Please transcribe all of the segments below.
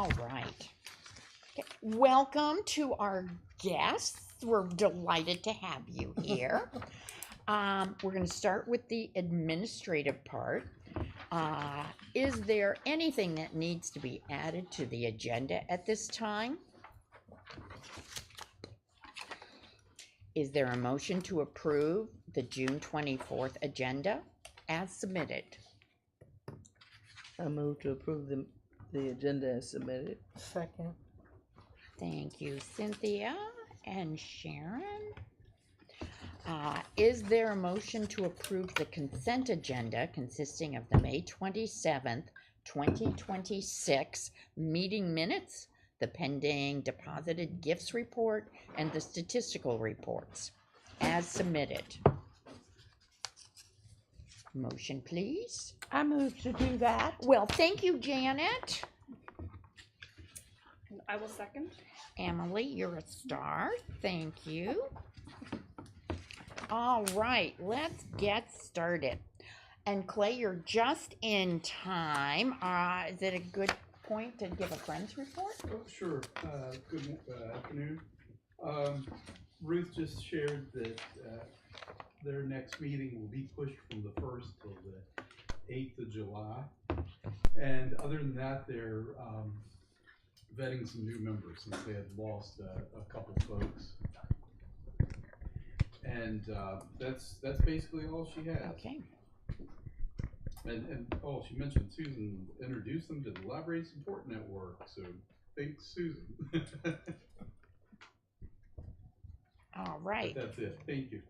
All right. Okay. Welcome to our guests. We're delighted to have you here. We're going to start with the administrative part. Is there anything that needs to be added to the agenda at this time? Is there a motion to approve the June 24th agenda as submitted? I move to approve the agenda as submitted. Second. Thank you, Cynthia and Sharon. Is there a motion to approve the consent agenda consisting of the May 27th, 2026 meeting minutes, the pending deposited gifts report, and the statistical reports as submitted? Motion, please. I move to do that. Well, thank you, Janet. I will second. Emily, you're a star. Thank you. All right, let's get started. And Clay, you're just in time. Is it a good point to give a friend's report? Oh, sure. Good afternoon. Ruth just shared that their next meeting will be pushed from the 1st till the 8th of July. And other than that, they're vetting some new members since they had lost a couple folks. And that's basically all she has. Okay. And oh, she mentioned Susan introduced them to the Library Support Network. So thanks, Susan. All right. But that's it. Thank you.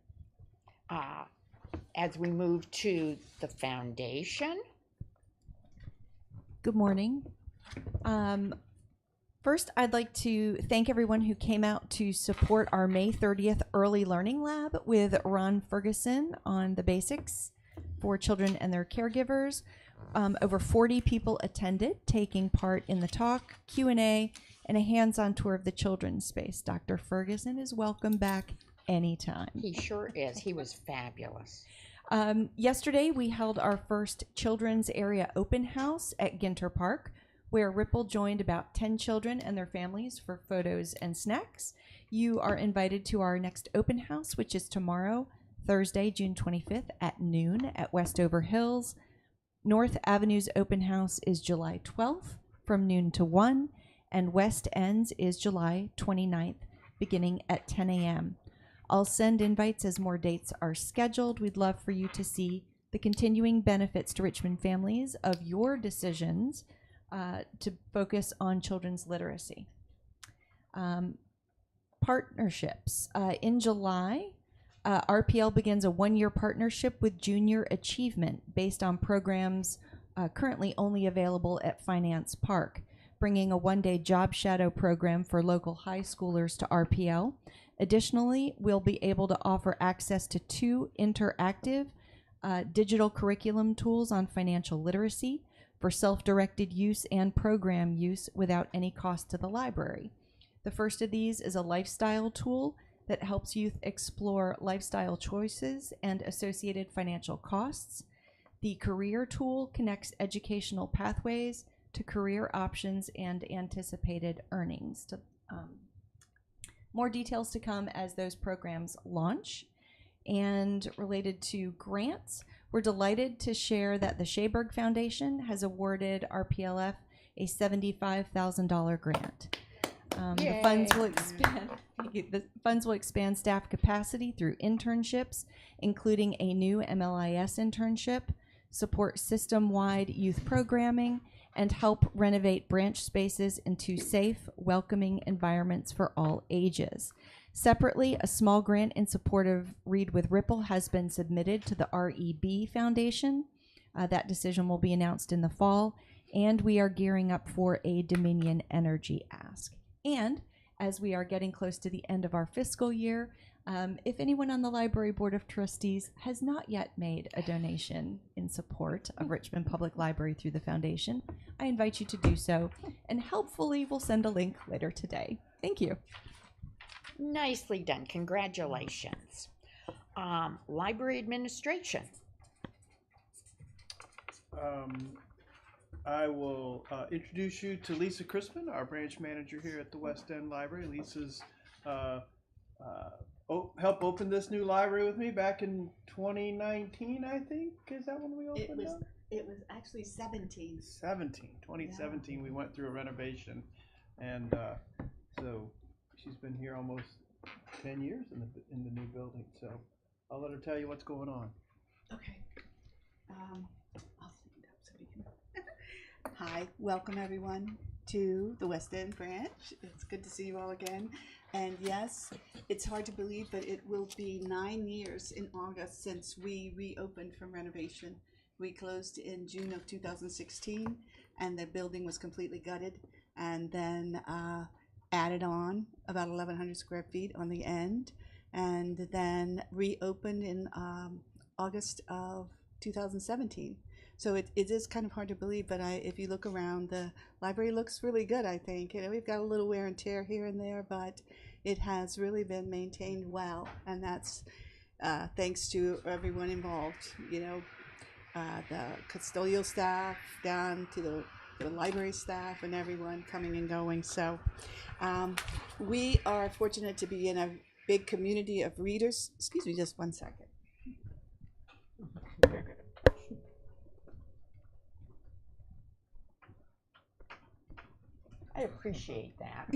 As we move to the foundation. Good morning. First, I'd like to thank everyone who came out to support our May 30th Early Learning Lab with Ron Ferguson on the basics for children and their caregivers. Over 40 people attended, taking part in the talk, Q&A, and a hands-on tour of the children's space. Dr. Ferguson is welcome back anytime. He sure is. He was fabulous. Yesterday, we held our first children's area open house at Ginter Park, where Ripple joined about 10 children and their families for photos and snacks. You are invited to our next open house, which is tomorrow, Thursday, June 25th at noon at Westover Hills. North Avenue's open house is July 12th from noon to 1, and West End's is July 29th, beginning at 10 a.m. I'll send invites as more dates are scheduled. We'd love for you to see the continuing benefits to Richmond families of your decisions to focus on children's literacy. Partnerships. In July, RPL begins a one-year partnership with Junior Achievement based on programs currently only available at Finance Park, bringing a one-day job shadow program for local high schoolers to RPL. Additionally, we'll be able to offer access to 2 interactive digital curriculum tools on financial literacy for self-directed use and program use without any cost to the library. The first of these is a lifestyle tool that helps youth explore lifestyle choices and associated financial costs. The career tool connects educational pathways to career options and anticipated earnings. More details to come as those programs launch. And related to grants, we're delighted to share that the Shaberg Foundation has awarded RPLF a $75,000 grant. The funds will expand staff capacity through internships, including a new MLIS internship, support system-wide youth programming, and help renovate branch spaces into safe, welcoming environments for all ages. Separately, a small grant in support of Read with Ripple has been submitted to the REB Foundation. That decision will be announced in the fall, and we are gearing up for a Dominion Energy ask. And as we are getting close to the end of our fiscal year, if anyone on the Library Board of Trustees has not yet made a donation in support of Richmond Public Library through the foundation, I invite you to do so, and helpfully we'll send a link later today. Thank you. Nicely done. Congratulations. Library administration. I will introduce you to Lisa Crispin, our branch manager here at the West End Library. Lisa's helped open this new library with me back in 2019, I think. Is that when we opened up? It was actually 17. 2017, we went through a renovation, and so she's been here almost 10 years in the new building. So I'll let her tell you what's going on. Okay. I'll stand up so we can. Hi, welcome everyone to the West End branch. It's good to see you all again. And yes, it's hard to believe, but it will be 9 years in August since we reopened from renovation. We closed in June of 2016, and the building was completely gutted, and then added on about 1,100 square feet on the end, and then reopened in August of 2017. So it is kind of hard to believe, but if you look around, the library looks really good, I think. You know, we've got a little wear and tear here and there, but it has really been maintained well, and that's thanks to everyone involved, you know, the custodial staff down to the library staff and everyone coming and going. So we are fortunate to be in a big community of readers. Excuse me just one second. I appreciate that.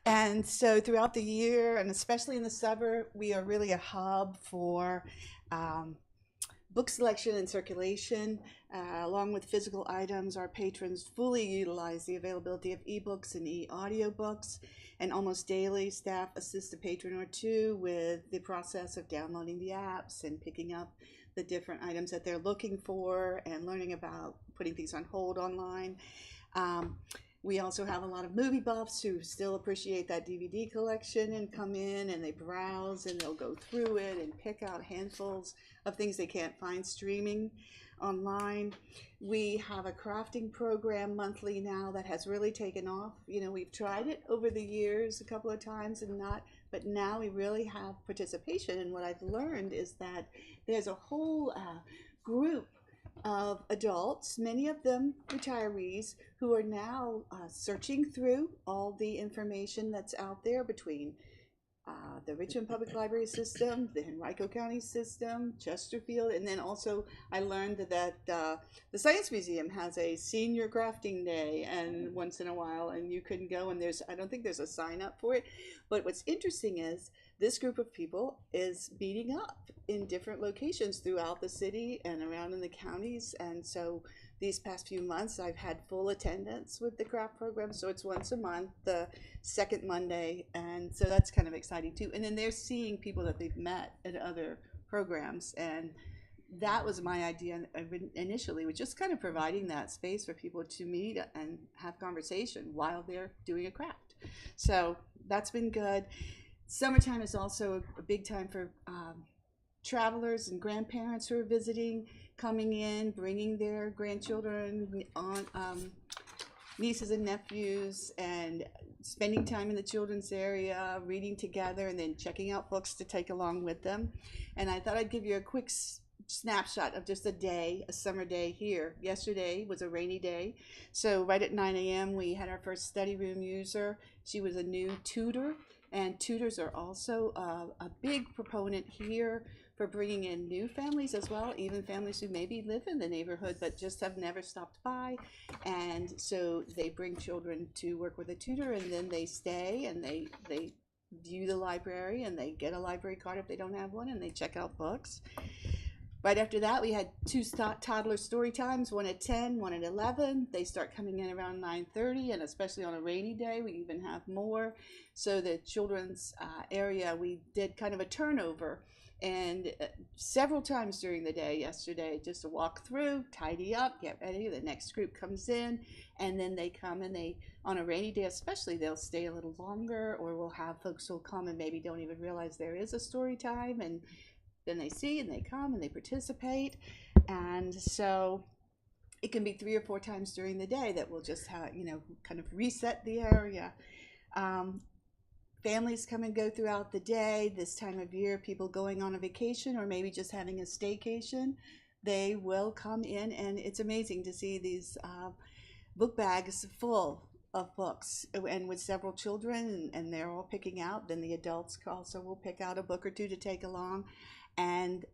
And so throughout the year, and especially in the summer, we are really a hub for book selection and circulation. Along with physical items, our patrons fully utilize the availability of ebooks and e-audiobooks, and almost daily staff assist a patron or two with the process of downloading the apps and picking up the different items that they're looking for and learning about putting things on hold online. We also have a lot of movie buffs who still appreciate that DVD collection and come in and they browse and they'll go through it and pick out handfuls of things they can't find streaming online. We have a crafting program monthly now that has really taken off. You know, we've tried it over the years a couple of times and not, but now we really have participation. And what I've learned is that there's a whole group of adults, many of them retirees, who are now searching through all the information that's out there between the Richmond Public Library system, the Henrico County system, Chesterfield, and then also I learned that the Science Museum has a senior crafting day and once in a while, and you can go and I don't think there's a sign up for it, but what's interesting is this group of people is meeting up in different locations throughout the city and around in the counties, and so these past few months I've had full attendance with the craft program. So it's once a month, the second Monday, and so that's kind of exciting too. And then they're seeing people that they've met at other programs, and that was my idea initially, was just kind of providing that space for people to meet and have conversation while they're doing a craft. So that's been good. Summertime is also a big time for travelers and grandparents who are visiting, coming in, bringing their grandchildren on, nieces and nephews, and spending time in the children's area, reading together, and then checking out books to take along with them. And I thought I'd give you a quick snapshot of just a summer day here. Yesterday was a rainy day, so right at 9 a.m. we had our first study room user. She was a new tutor, and tutors are also a big proponent here for bringing in new families as well, even families who maybe live in the neighborhood but just have never stopped by. And so they bring children to work with a tutor, and then they stay and they view the library and they get a library card if they don't have one, and they check out books. Right after that, we had two toddler story times, one at 10, one at 11. They start coming in around 9:30, and especially on a rainy day, we even have more. So the children's area, we did kind of a turnover, and several times during the day yesterday, just to walk through, tidy up, get ready. The next group comes in, and then they come and they, on a rainy day especially, they'll stay a little longer, or we'll have folks who'll come and maybe don't even realize there is a story time, and then they see and they come and they participate. And so it can be 3 or 4 times during the day that we'll just have, you know, kind of reset the area. Families come and go throughout the day. This time of year, people going on a vacation or maybe just having a staycation, they will come in, and it's amazing to see these book bags full of books, and with several children, and they're all picking out. Then the adults also will pick out a book or two to take along, and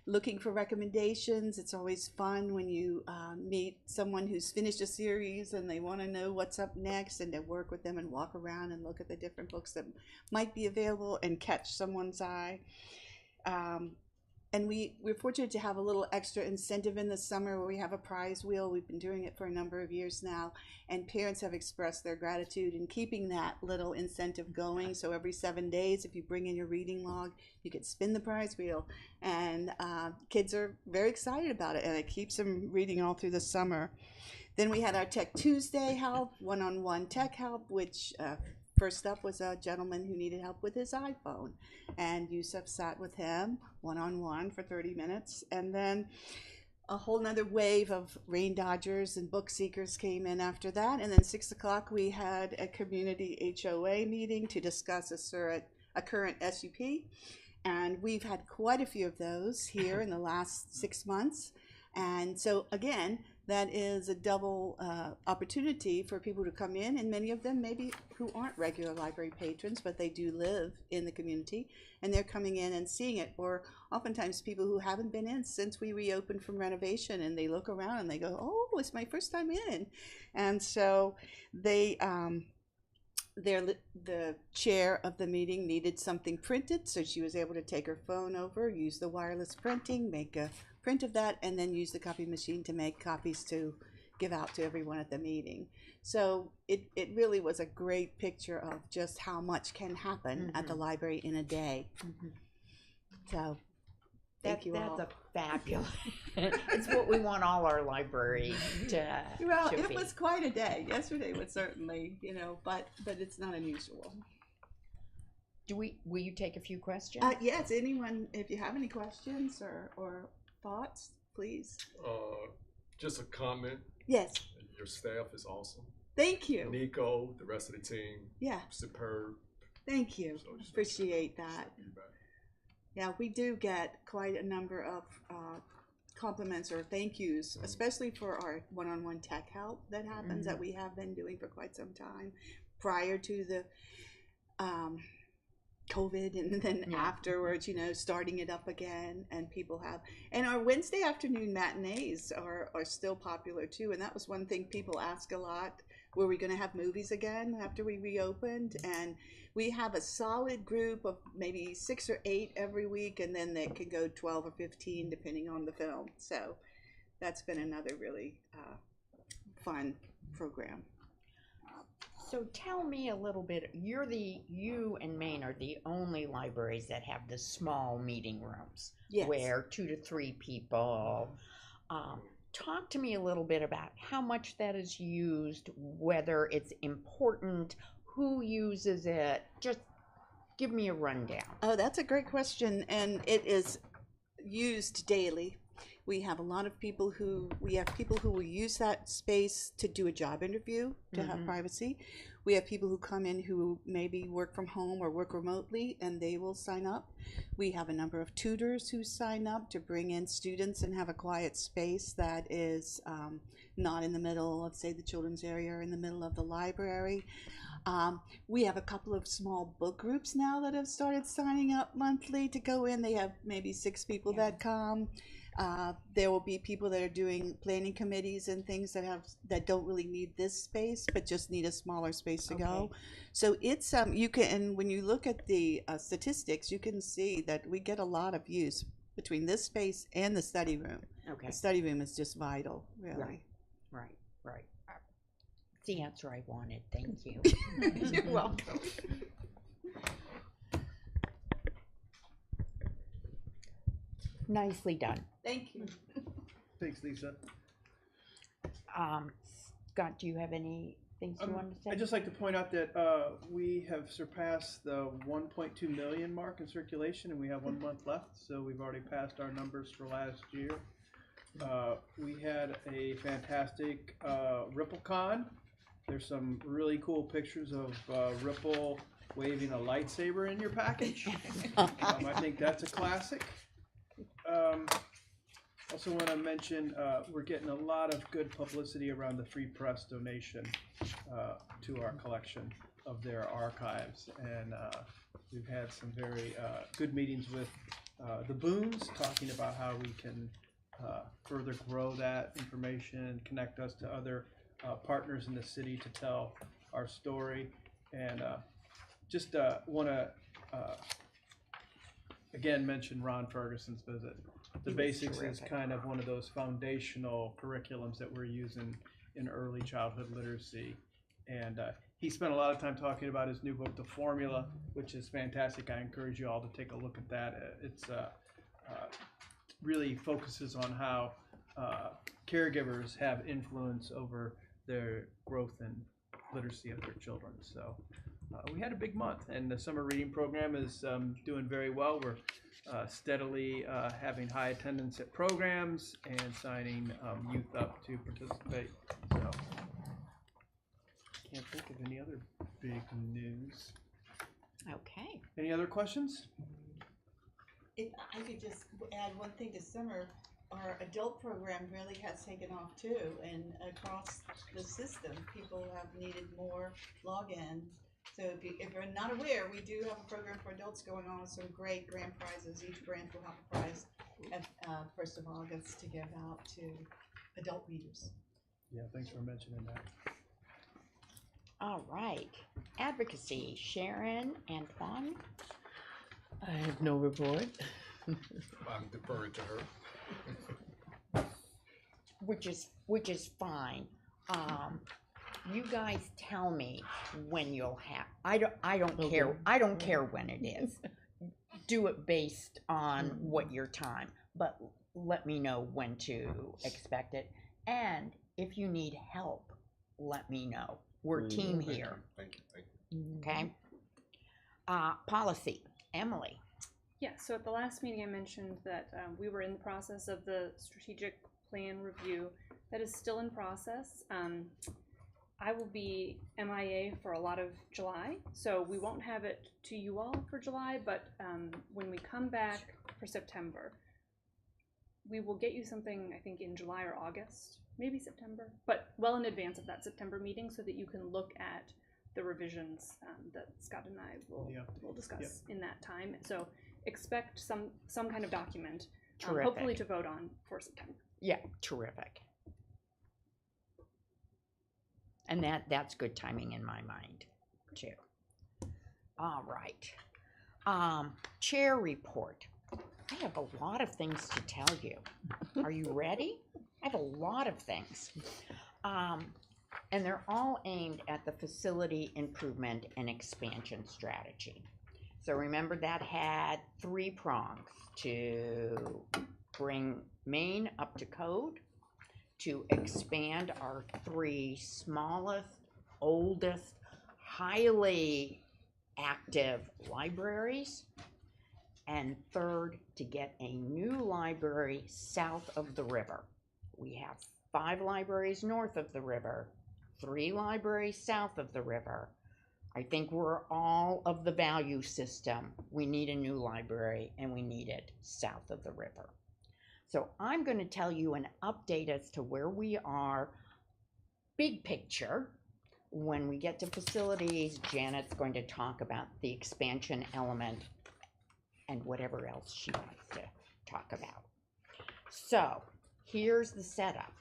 looking for recommendations. It's always fun when you meet someone who's finished a series and they want to know what's up next, and to work with them and walk around and look at the different books that might be available and catch someone's eye. And we're fortunate to have a little extra incentive in the summer where we have a prize wheel. We've been doing it for a number of years now, and parents have expressed their gratitude in keeping that little incentive going. So every 7 days, if you bring in your reading log, you can spin the prize wheel, and kids are very excited about it, and it keeps them reading all through the summer. Then we had our Tech Tuesday help, one-on-one tech help, which first up was a gentleman who needed help with his iPhone, and Yusuf sat with him one-on-one for 30 minutes. And then a whole nother wave of rain dodgers and book seekers came in after that. And then 6 o'clock we had a community HOA meeting to discuss a current SUP. And we've had quite a few of those here in the last 6 months. And so again, that is a double opportunity for people to come in, and many of them maybe who aren't regular library patrons, but they do live in the community, and they're coming in and seeing it. Or oftentimes people who haven't been in since we reopened from renovation, and they look around and they go, oh, it's my first time in. And so they the chair of the meeting needed something printed, so she was able to take her phone over, use the wireless printing, make a print of that, and then use the copy machine to make copies to give out to everyone at the meeting. So it really was a great picture of just how much can happen at the library in a day. So thank you all. That's a fabulous. It's what we want all our libraries to. Well, to it be. was quite a day. Yesterday was certainly, but it's not unusual. Will you take a few questions? Yes, anyone, if you have any questions or thoughts, please. Just a comment. Yes. Your staff is awesome. Thank you. Nico, the rest of the team, Yeah. superb. Thank you. So just Appreciate that. feedback. Yeah, we do get quite a number of compliments or thank yous, especially for our one-on-one tech help that happens that we have been doing for quite some time prior to the COVID, and then afterwards, starting it up again, and people have, and our Wednesday afternoon matinees are still popular too. And that was one thing people ask a lot: were we going to have movies again after we reopened? And we have a solid group of maybe 6 or 8 every week, and then they can go 12 or 15 depending on the film. So that's been another really fun program. So tell me a little bit. You and Maine are the only libraries that have the small meeting rooms, Yes. where 2 to 3 people. Talk to me a little bit about how much that is used, whether it's important, who uses it. Just give me a rundown. Oh, that's a great question, and it is used daily. We have a lot of people who will use that space to do a job interview, to have privacy. We have people who come in who maybe work from home or work remotely, and they will sign up. We have a number of tutors who sign up to bring in students and have a quiet space that is not in the middle of, say, the children's area or in the middle of the library. We have a couple of small book groups now that have started signing up monthly to go in. They have maybe 6 people that come. There will be people that are doing planning committees and things that don't really need this space, but just need a smaller space to go. So it's you can, and when you look at the statistics, you can see that we get a lot of use between this space and the study room. Okay. The study room is just vital, really. Right. It's the answer I wanted. Thank you. You're welcome. Nicely done. Thank you. Thanks, Lisa. Scott, do you have any things you want to say? I'd just like to point out that we have surpassed the 1.2 million mark in circulation, and we have 1 month left, so we've already passed our numbers for last year. We had a fantastic RippleCon. There's some really cool pictures of Ripple waving a lightsaber in your package. I think that's a classic. Also want to mention, we're getting a lot of good publicity around the Free Press donation to our collection of their archives. And we've had some very good meetings with the Boones, talking about how we can further grow that information, connect us to other partners in the city to tell our story. And just want to again mention Ron Ferguson's visit. The Basics is kind of one of those foundational curriculums that we're using in early childhood literacy. And he spent a lot of time talking about his new book, The Formula, which is fantastic. I encourage you all to take a look at that. It's really focuses on how caregivers have influence over their growth and literacy of their children. So we had a big month, and the summer reading program is doing very well. We're steadily having high attendance at programs and signing youth up to participate. So can't think of any other big news. Okay. Any other questions? If I could just add one thing to summer, our adult program really has taken off too, and across the system, people have needed more login. So if you're not aware, we do have a program for adults going on with some great grant prizes. Each branch will have a prize at 1st of August to give out to adult readers. Yeah, thanks for mentioning that. All right. Advocacy, Sharon, Antoine. I have no report. I'm deferring to her. Which is fine. You guys tell me when you'll have. I don't Okay. care. I don't care when it is. Do it based on what your time, but let me know when to expect it. And if you need help, let me know. We're team here. Thank you. Okay. Policy, Emily. Yeah, so at the last meeting I mentioned that we were in the process of the strategic plan review. That is still in process. I will be MIA for a lot of July, so we won't have it to you all for July, but when we come back for September, we will get you something, I think, in July or August, maybe September, but well in advance of that September meeting so that you can look at the revisions that Scott and I will discuss in that time. So expect some kind of document, hopefully to vote on for September. Yeah, terrific. And that's good timing in my mind, too. All right. Chair report. I have a lot of things to tell you. Are you ready? I have a lot of things. And they're all aimed at the facility improvement and expansion strategy. So remember that had 3 prongs: to bring Maine up to code, to expand our 3 smallest, oldest, highly active libraries, and third, to get a new library south of the river. We have 5 libraries north of the river, 3 libraries south of the river. I think we're all of the value system. We need a new library, and we need it south of the river. So I'm going to tell you an update as to where we are, big picture. When we get to facilities, Janet's going to talk about the expansion element and whatever else she wants to talk about. So here's the setup.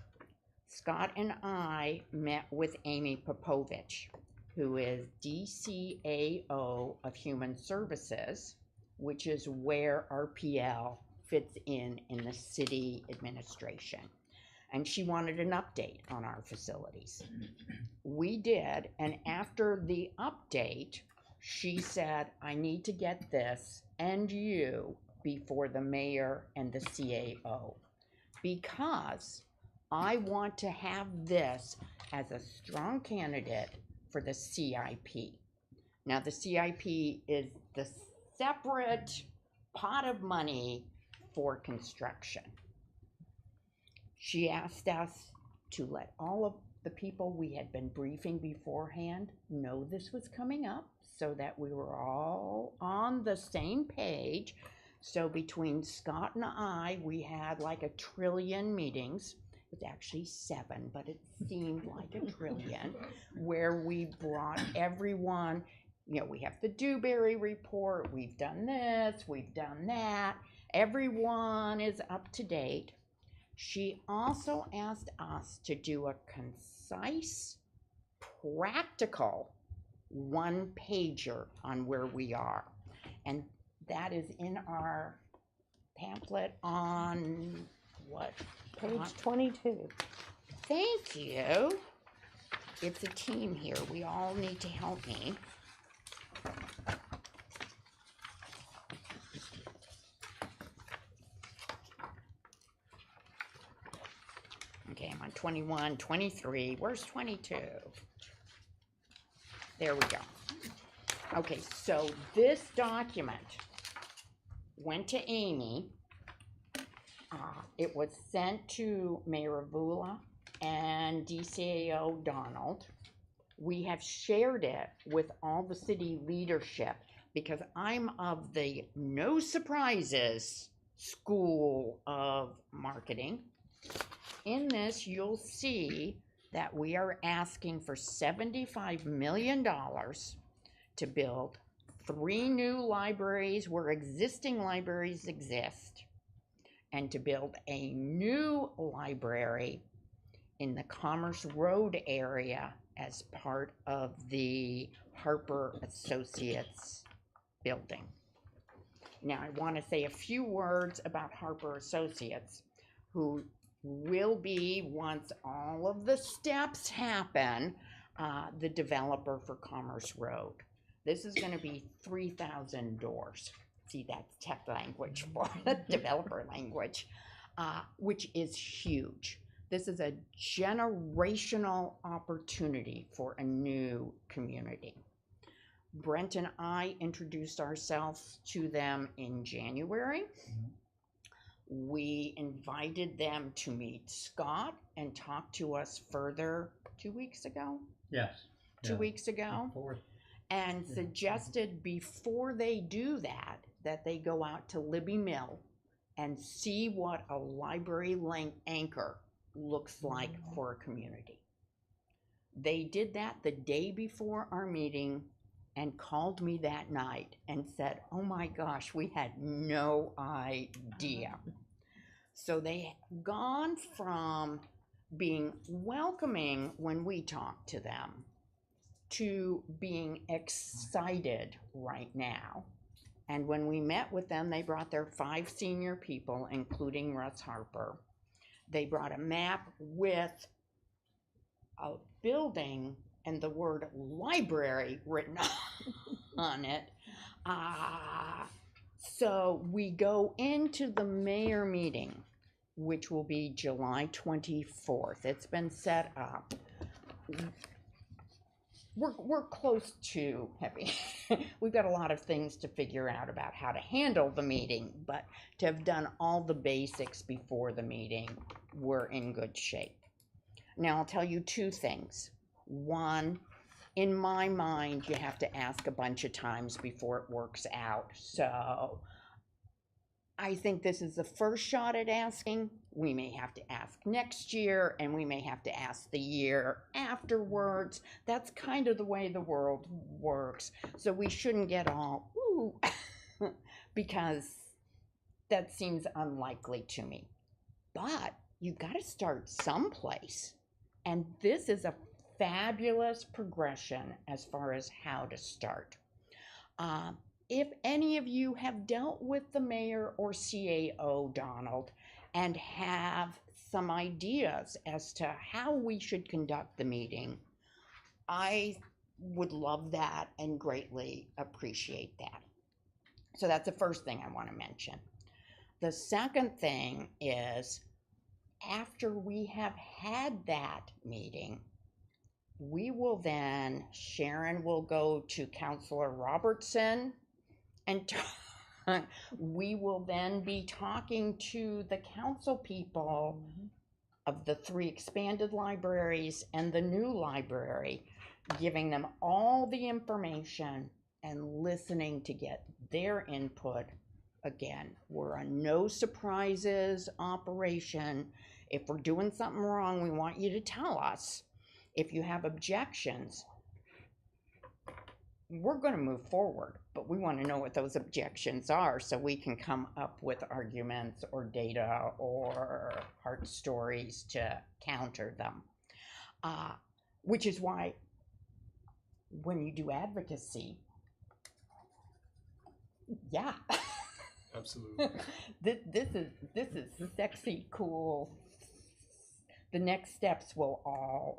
Scott and I met with Amy Popovich, who is DCAO of Human Services, which is where RPL fits in the city administration. And she wanted an update on our facilities. We did, and after the update, she said, I need to get this and you before the mayor and the CAO, because I want to have this as a strong candidate for the CIP. Now, the CIP is the separate pot of money for construction. She asked us to let all of the people we had been briefing beforehand know this was coming up so that we were all on the same page So between Scott and I, we had like 1,000,000,000,000 meetings. It's actually 7, but it seemed like 1,000,000,000,000, where we brought everyone, you know, we have the Dewberry report, we've done this, we've done that. Everyone is up to date. She also asked us to do a concise, practical one-pager on where we are. And that is in our pamphlet on what? Page 22. Thank you. It's a team here. We all need to help me. Okay, I'm on 21, 23. Where's 22? There we go. Okay, so this document went to Amy. It was sent to Mayor Avula and DCAO Donald. We have shared it with all the city leadership because I'm of the no surprises school of marketing. In this, you'll see that we are asking for $75 million to build 3 new libraries where existing libraries exist, and to build a new library in the Commerce Road area as part of the Harper Associates building. Now, I want to say a few words about Harper Associates, who will be, once all of the steps happen, the developer for Commerce Road. This is going to be 3,000 doors. See, that's tech language for developer language, which is huge. This is a generational opportunity for a new community. Brent and I introduced ourselves to them in January. We invited them to meet Scott and talk to us further 2 weeks ago. Yes. 2 weeks ago. And suggested before they do that they go out to Libby Mill and see what a library anchor looks like for a community. They did that the day before our meeting and called me that night and said, oh my gosh, we had no idea. So they've gone from being welcoming when we talk to them to being excited right now. And when we met with them, they brought their 5 senior people, including Russ Harper. They brought a map with a building and the word library written on it. So we go into the mayor meeting, which will be July 24th. It's been set up. We're close to heavy. We've got a lot of things to figure out about how to handle the meeting, but to have done all the basics before the meeting, we're in good shape. Now, I'll tell you 2 things. One, in my mind, you have to ask a bunch of times before it works out. So I think this is the first shot at asking. We may have to ask next year, and we may have to ask the year afterwards. That's kind of the way the world works. So we shouldn't get all, ooh, because that seems unlikely to me. But you've got to start someplace. And this is a fabulous progression as far as how to start. If any of you have dealt with the mayor or CAO, Donald, and have some ideas as to how we should conduct the meeting, I would love that and greatly appreciate that. So that's the first thing I want to mention. The second thing is, after we have had that meeting, we will then, Sharon will go to Councilor Robertson, and we will then be talking to the council people of the 3 expanded libraries and the new library, giving them all the information and listening to get their input again, we're a no surprises operation. If we're doing something wrong, we want you to tell us. If you have objections, we're going to move forward, but we want to know what those objections are so we can come up with arguments or data or heart stories to counter them. Which is why when you do advocacy, yeah. Absolutely. This is sexy, cool. The next steps will all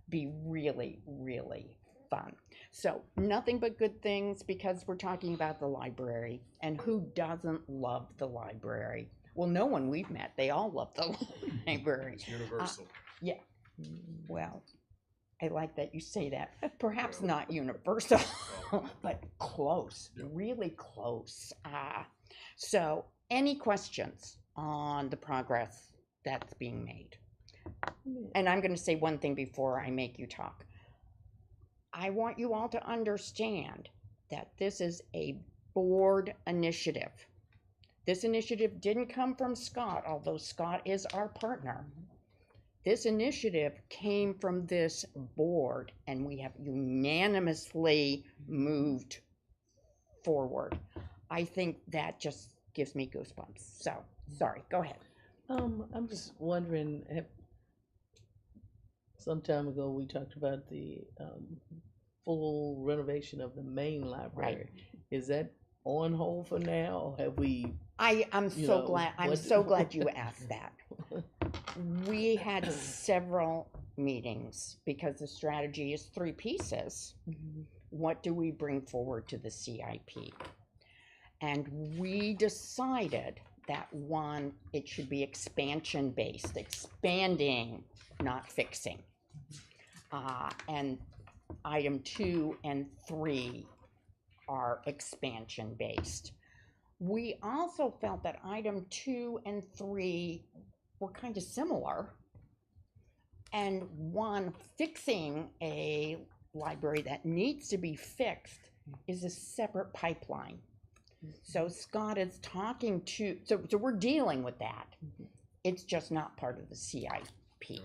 be really, really fun. So nothing but good things because we're talking about the library, and who doesn't love the library? Well, no one we've met. They all love the library. It's universal. Yeah. Well, I like that you say that. Perhaps not universal, but close, really close. So any questions on the progress that's being made? And I'm going to say one thing before I make you talk. I want you all to understand that this is a board initiative. This initiative didn't come from Scott, although Scott is our partner. This initiative came from this board, and we have unanimously moved forward. I think that just gives me goosebumps. So, sorry, go ahead. I'm just wondering, some time ago we talked about the full renovation of the main library. Is that on hold for now, or have we? I'm so glad you asked that. We had several meetings because the strategy is 3 pieces. Mhm. What do we bring forward to the CIP? And we decided that one, it should be expansion based, expanding, not fixing. And item 2 and 3 are expansion based. We also felt that item 2 and 3 were kind of similar. And one, fixing a library that needs to be fixed is a separate pipeline. So Scott is talking to, so we're dealing with that. It's just not part of the CIP.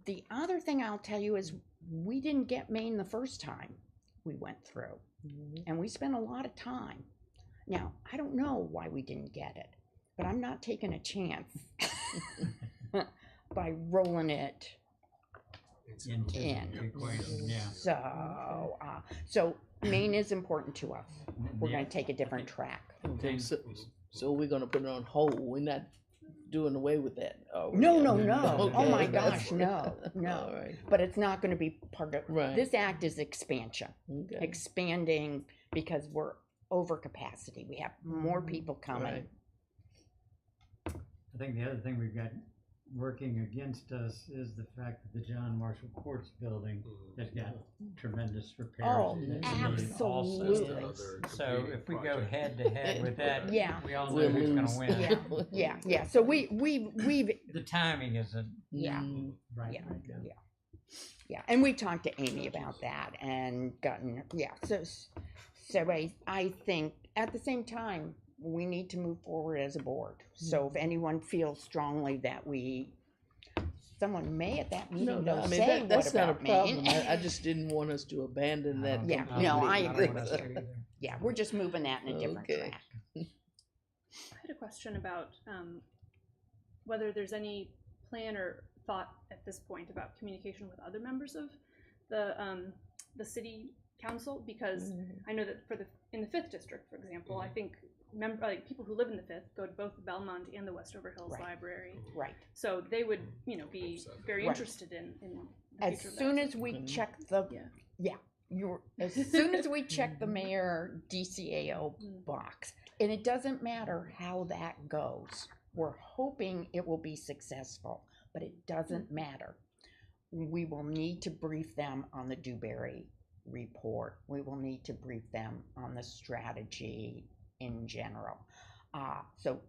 The other thing I'll tell you is we didn't get Maine the first time we went through. And we spent a lot of time. Now, I don't know why we didn't get it, but I'm not taking a chance by rolling it in. So Maine is important to us. We're going to take a different track. Okay, so we're gonna put it on hold. We're not doing away with that. No. Okay, Oh my that's- gosh, no. All right. But it's not going to be part of Right. this act is expansion. Okay. Expanding because we're over capacity. We have more people coming. Right. I think the other thing we've got working against us is the fact that the John Marshall Courts building has got tremendous repairs. Oh, that need also. absolutely. So if we go head to head with that, Yeah. we all know We'll who's lose. gonna win. Yeah. So we've The timing isn't Yeah. right. Yeah. right now. Yeah, and we talked to Amy about that and gotten, so I think at the same time, we need to move forward as a board. So if anyone feels strongly that someone may at that meeting go say, that's what not a about problem. me? I just didn't want us to abandon that. Yeah, completely. no, I agree don't with want us you. to either. Yeah, we're just moving that in a different Okay. track. I had a question about whether there's any plan or thought at this point about communication with other members of the city council, because I know that in the 5th district, for example, I think people who live in the 5th go to both the Belmont and the Westover Hills Right. Library, Right. so they would be very Right. interested in the As future of soon that. as we check the, Yeah. as soon as we check the mayor DCAO box, and it doesn't matter how that goes, we're hoping it will be successful, but it doesn't matter. We will need to brief them on the Dewberry report. We will need to brief them on the strategy in general. So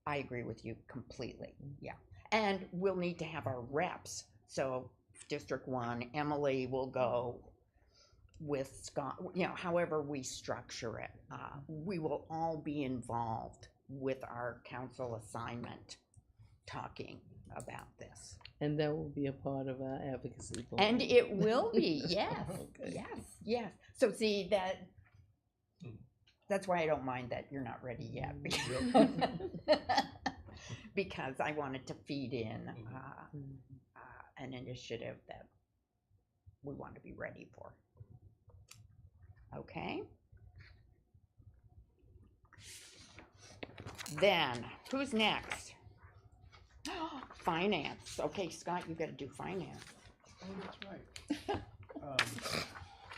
I agree with you completely. Yeah. And we'll need to have our reps. So District 1, Emily will go with Scott, however we structure it, we will all be involved with our council assignment talking about this. And that will be a part of our advocacy board. And it will be, yes, Okay. yes. So see that's why I don't mind that you're not ready yet. Because I wanted to feed in an initiative that we want to be ready for. Okay. Then, who's next? Finance. Okay, Scott, you got to do finance. Oh, that's right.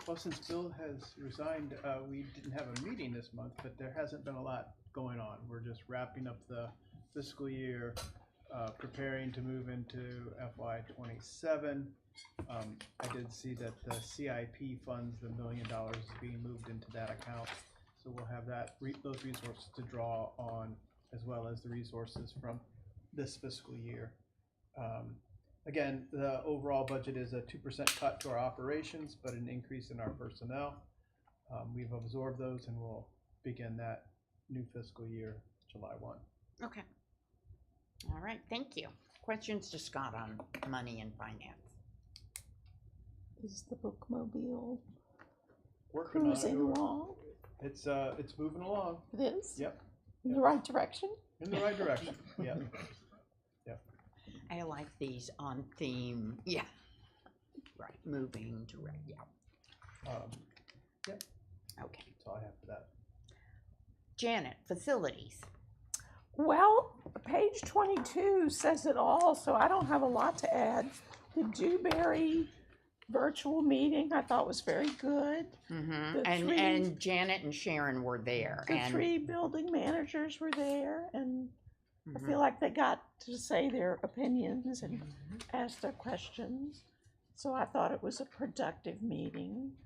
Well, since Bill has resigned, we didn't have a meeting this month, but there hasn't been a lot going on. We're just wrapping up the fiscal year, preparing to move into FY27. I did see that the CIP funds, the $1 million, is being moved into that account. So we'll have those resources to draw on, as well as the resources from this fiscal year. Again, the overall budget is a 2% cut to our operations, but an increase in our personnel. We've absorbed those and we'll begin that new fiscal year, July 1. Okay. All right, thank you. Questions to Scott on money and finance? Is the bookmobile Working on it. cruising along? It's moving along. It is? Yep. In the right direction? In the right direction. Yep. I like these on theme. Yeah. Right. Moving to right. Yeah. Yep. Okay. That's all I have for that. Janet, facilities. Well, page 22 says it all, so I don't have a lot to add. The Dewberry virtual meeting I thought was very good. Mm-hmm. The And Janet and Sharon were there. The and 3 building managers were there, and I Mhm. feel like they got to say their opinions and ask their questions. So I thought it was a productive meeting.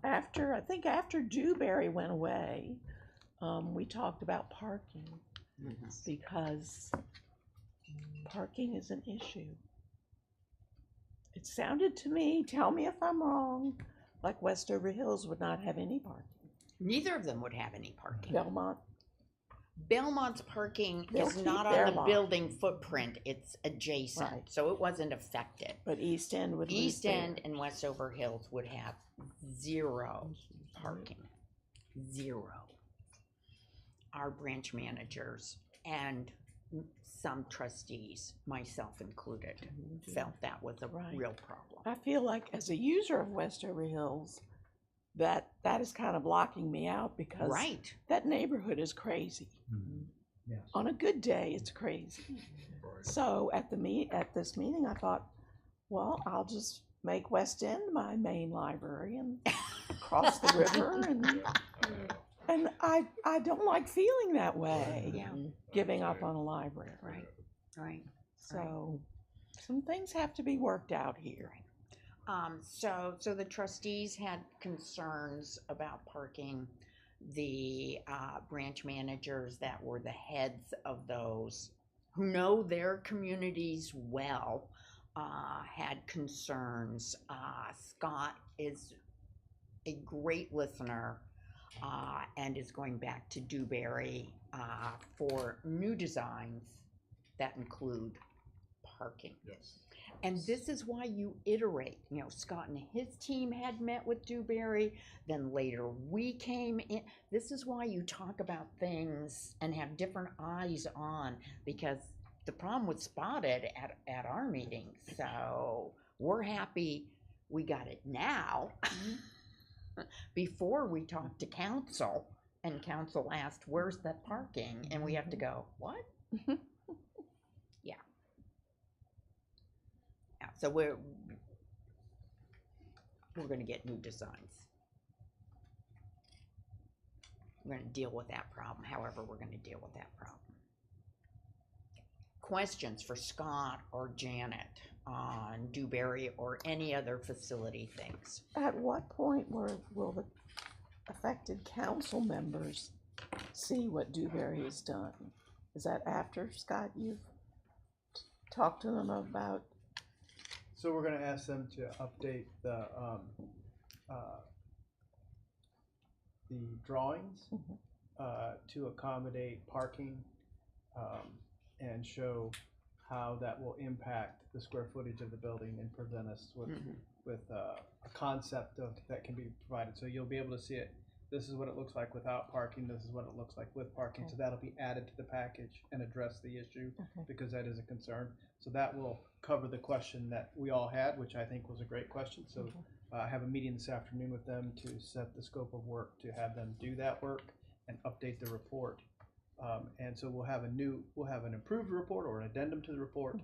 I think after Dewberry went away, we talked about parking Mhm. because parking is an issue. It sounded to me, tell me if I'm wrong, like Westover Hills would not have any parking. Neither of them would have any parking. Belmont's parking They'll is keep not their on the lot. building footprint, it's adjacent, Right. so it wasn't affected. But East End would lose East End theirs. and Westover Hills would have 0 parking. 0. Our branch managers and some trustees, myself included, felt that was a Right. real problem. I feel like as a user of Westover Hills, that is kind of blocking me out because Right. that neighborhood is crazy. Yes. On a good day, it's crazy. So at this meeting, I thought, well, I'll just make West End my main library and cross the river, and I don't like feeling that way. Yeah. Giving up on a library. Right. So some things have to be worked out here. So the trustees had concerns about parking. The branch managers that were the heads of those, who know their communities well, had concerns. Scott is a great listener and is going back to Dewberry for new designs that include parking. Yes. And this is why you iterate. Scott and his team had met with Dewberry, then later we came in. This is why you talk about things and have different eyes on, because the problem was spotted at our meetings. So we're happy we got it now. Before we talked to council, and council asked, where's that parking? And we have to go, what? So we're going to get new designs. We're going to deal with that problem, however we're going to deal with that problem. Questions for Scott or Janet on Dewberry or any other facility things? At what point will the affected council members see what Dewberry has done? Is that after, Scott, you've talked to them about? So we're going to ask them to update the the drawings Mhm. to accommodate parking and show how that will impact the square footage of the building and present us with a concept that can be provided. So you'll be able to see it. This is what it looks like without parking. This is what it looks like with parking. So that'll be added to the package and address the issue because that is a concern. So that will cover the question that we all had, which I think was a great question. So I have a meeting this afternoon with them to set the scope of work to have them do that work and update the report. And so we'll have an improved report or an addendum to the report,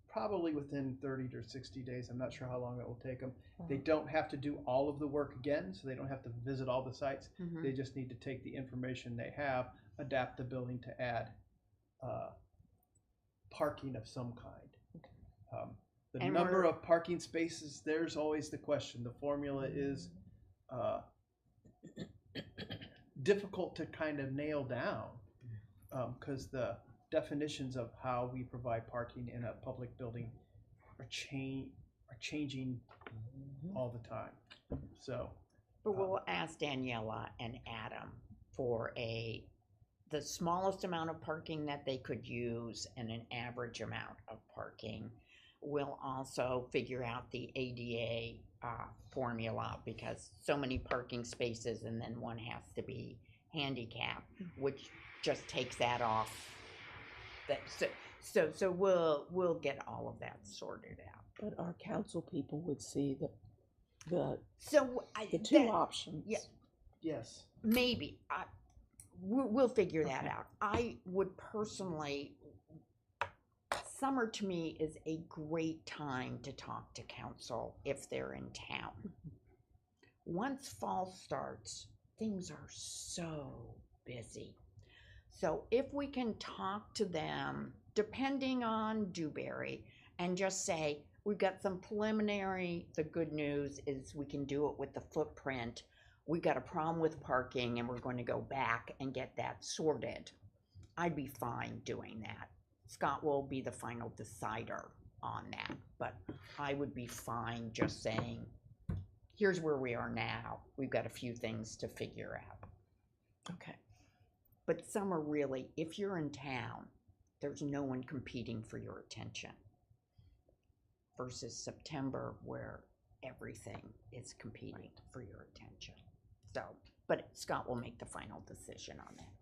probably within 30 to 60 days. I'm not sure how long it will take them. They don't have to do all of the work again, so they don't have to visit all the sites. They just need to take the information they have, adapt the building to add parking of some kind. The And number of parking spaces, there's always the question. The formula is difficult to kind of nail down because the definitions of how we provide parking in a public building are changing all the time. So, But we'll ask Daniela and Adam for the smallest amount of parking that they could use and an average amount of parking. We'll also figure out the ADA formula because so many parking spaces and then one has to be handicapped, which just takes that off. So we'll get all of that sorted out. But our council people would see the two options. Yeah. yes. Maybe we'll figure that out. I would personally. Summer to me is a great time to talk to council if they're in town. Once fall starts, things are so busy. So if we can talk to them, depending on Dewberry, and just say, we've got some preliminary, the good news is we can do it with the footprint. We've got a problem with parking and we're going to go back and get that sorted. I'd be fine doing that. Scott will be the final decider on that, but I would be fine just saying, here's where we are now. We've got a few things to figure out. Okay. But summer really, if you're in town, there's no one competing for your attention versus September where everything is competing for your attention. So, but Scott will make the final decision on that.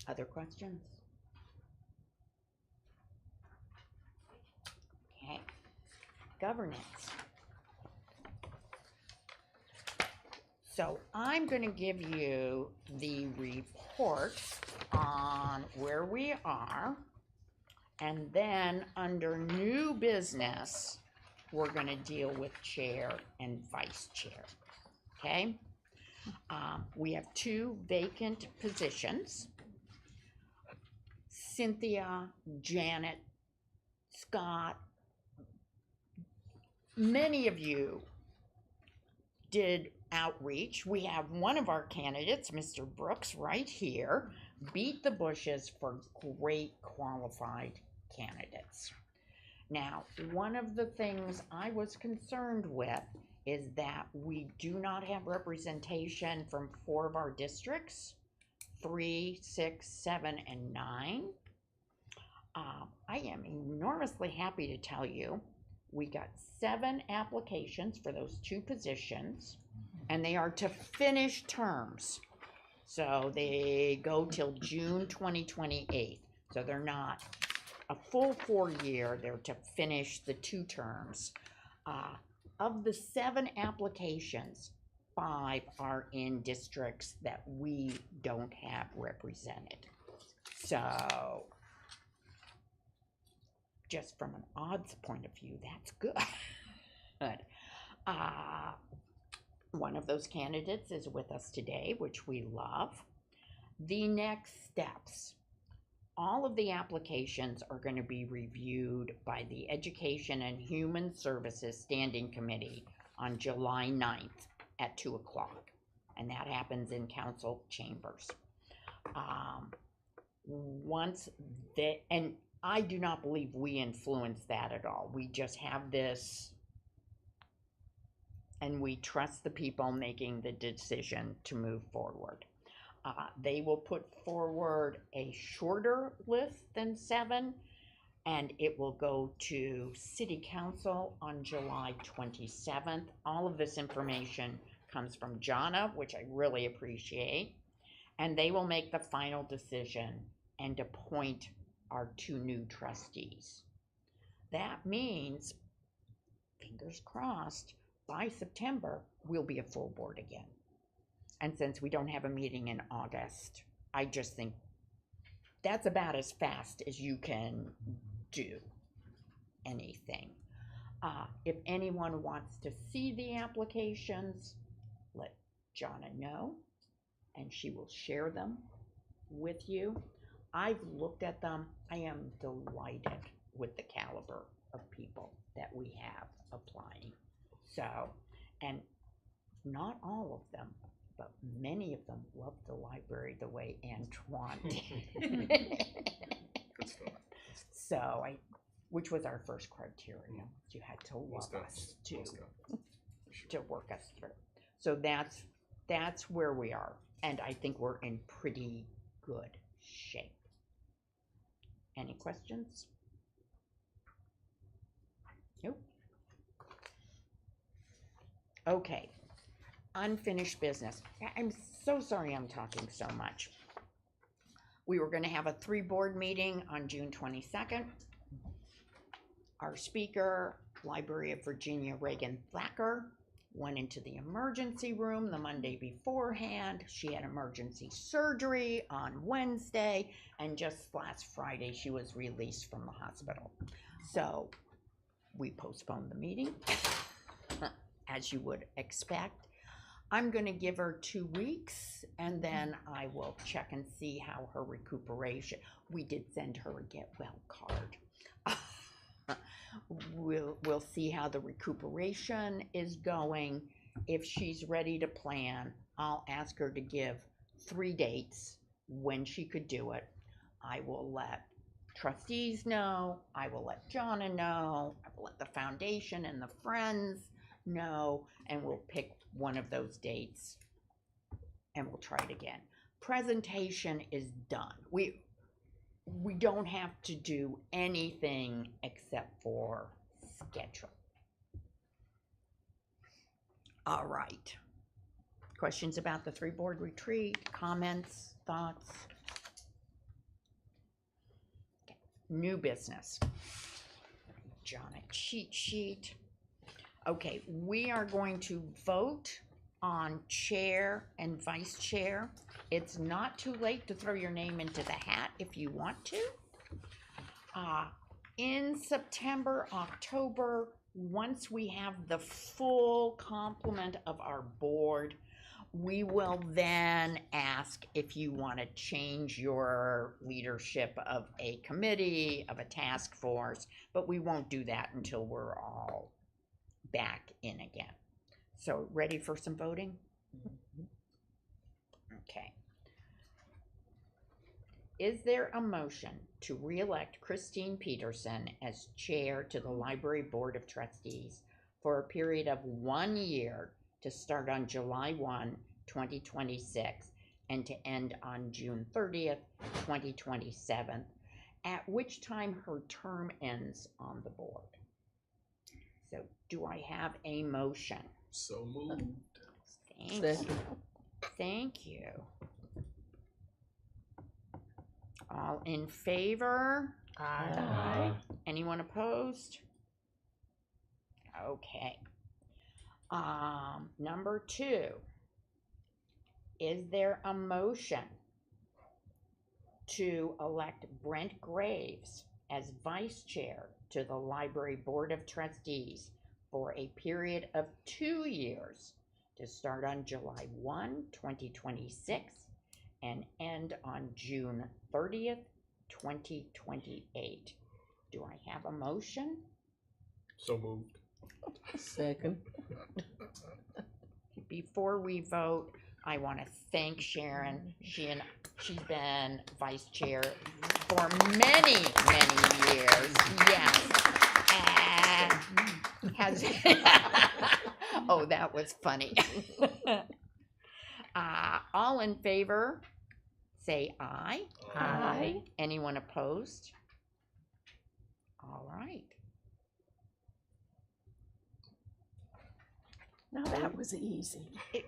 Other questions? Okay. Governance. So I'm going to give you the report on where we are, and then under new business, we're going to deal with chair and vice chair. Okay? We have 2 vacant positions. Cynthia, Janet, Scott, many of you did outreach. We have one of our candidates, Mr. Brooks, right here, beat the bushes for great qualified candidates. Now, one of the things I was concerned with is that we do not have representation from 4 of our districts, 3, 6, 7, and 9. I am enormously happy to tell you we got 7 applications for those 2 positions, and they are to finish terms. So they go till June 2028. So they're not a full 4-year, they're to finish the 2 terms. Of the 7 applications, 5 are in districts that we don't have represented. So just from an odds point of view, that's good. One of those candidates is with us today, which we love. The next steps. All of the applications are going to be reviewed by the Education and Human Services Standing Committee on July 9th at 2 o'clock. And that happens in council chambers. And I do not believe we influence that at all. We just have this and we trust the people making the decision to move forward. They will put forward a shorter list than 7, and it will go to City Council on July 27th. All of this information comes from Jonna, which I really appreciate, and they will make the final decision and appoint our 2 new trustees. That means, fingers crossed, by September, we'll be a full board again. And since we don't have a meeting in August, I just think that's about as fast as you can do anything. If anyone wants to see the applications, let Jonna know, and she will share them with you. I've looked at them. I am delighted with the caliber of people that we have applying. So, and not all of them, but many of them love the library the way Antoine did. Good stuff. So which was our first criteria. You had to love us to work us through. So that's where we are, and I think we're in pretty good shape. Any questions? Nope. Okay. Unfinished business. I'm so sorry I'm talking so much. We were going to have a 3-board meeting on June 22nd. Our speaker, Library of Virginia Reagan Thacker, went into the emergency room the Monday beforehand. She had emergency surgery on Wednesday, and just last Friday she was released from the hospital. So we postponed the meeting, as you would expect. I'm going to give her 2 weeks, and then I will check and see how her recuperation. We did send her a get well card. We'll see how the recuperation is going. If she's ready to plan, I'll ask her to give 3 dates when she could do it. I will let trustees know. I will let Jonna know. I will let the foundation and the friends know, and we'll pick one of those dates and we'll try it again. Presentation is done. We don't have to do anything except for schedule. All right. Questions about the 3-board retreat? Comments? Thoughts? Okay. New business. Jonna, cheat sheet. Okay, we are going to vote on chair and vice chair. It's not too late to throw your name into the hat if you want to. In September, October, once we have the full complement of our board, we will then ask if you want to change your leadership of a committee, of a task force, but we won't do that until we're all back in again. So ready for some voting? Okay. Is there a motion to re-elect Christine Peterson as chair to the Library Board of Trustees for a period of 1 year to start on July 1, 2026 and to end on June 30th, 2027, at which time her term ends on the board? So do I have a motion? So moved. Thank you. All in favor? Aye. Anyone opposed? Okay. Number 2. Is there a motion to elect Brent Graves as vice chair to the Library Board of Trustees for a period of 2 years to start on July 1, 2026 and end on June 30th, 2028? Do I have a motion? So moved. Second. Before we vote, I want to thank Sharon. She's been vice chair for many, many years. Yes. And has Oh, that was funny. All in favor, say aye. Aye. Anyone opposed? All right. Now that was easy. It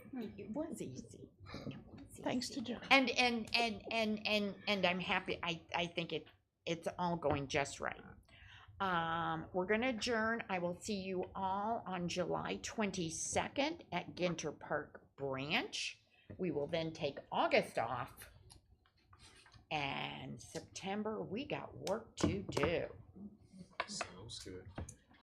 was easy. It was Thanks easy. to John. And I'm happy. I think it's all going just right. We're gonna adjourn. I will see you all on July 22nd at Ginter Park Branch. We will then take August off. And September, we got work to do.